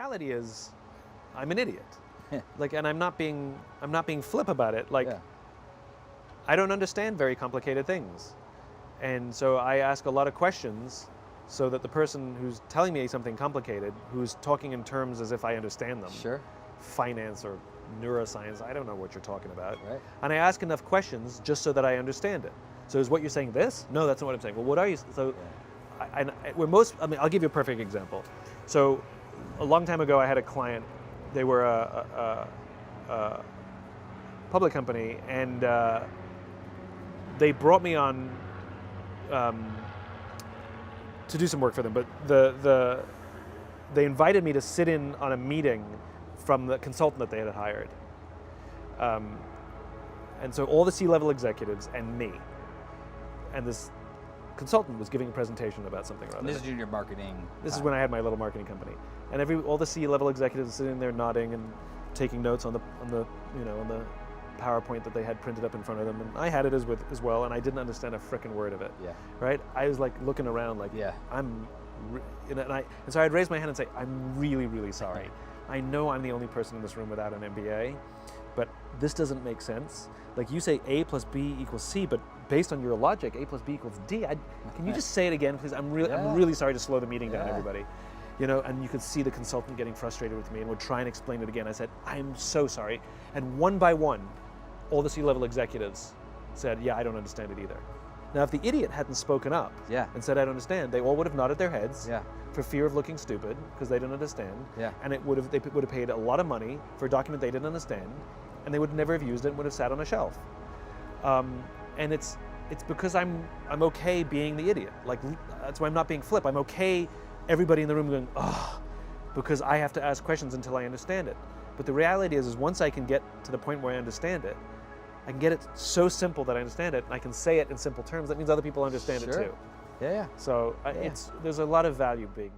reality is, I'm an idiot. Like, and I'm not being flip about it. Like, I don't understand very complicated things. And so I ask a lot of questions so that the person who's telling me something complicated, who's talking in terms as if I understand them, finance or neuroscience, I don't know what you're talking about. And I ask enough questions just so that I understand it. So is what you're saying this? No, that's not what I'm saying. Well, what are you? So I'll give you a perfect example. So a long time ago, I had a client. They were a public company, and they brought me on to do some work for them. But they invited me to sit in on a meeting from the consultant that they had hired. And so all the C-level executives and me, and this consultant was giving a presentation about something or other. This is your marketing. This is when I had my little marketing company, and all the C-level executives sitting there nodding and taking notes on the PowerPoint that they had printed up in front of them, and I had it as well, and I didn't understand a frickin' word of it. Right? I was like looking around, like and so I'd raise my hand and say, "I'm really, really sorry. I know I'm the only person in this room without an MBA, but this doesn't make sense. Like, you say A plus B equals C, but based on your logic, A plus B equals D. Can you just say it again, please? I'm really sorry to slow the meeting down, everybody." You know, and you could see the consultant getting frustrated with me and would try and explain it again. I said, "I'm so sorry." And one by one, all the C-level executives said, "Yeah, I don't understand it either." Now, if the idiot hadn't spoken up and said, "I don't understand," they all would have nodded their heads for fear of looking stupid because they didn't understand. And they would have paid a lot of money for a document they didn't understand, and they would never have used it and would have sat on a shelf. And it's because I'm okay being the idiot. Like, that's why I'm not being flip. I'm okay everybody in the room going, "Oh," because I have to ask questions until I understand it. But the reality is once I can get to the point where I understand it, I can get it so simple that I understand it, and I can say it in simple terms. That means other people understand it too. So there's a lot of value being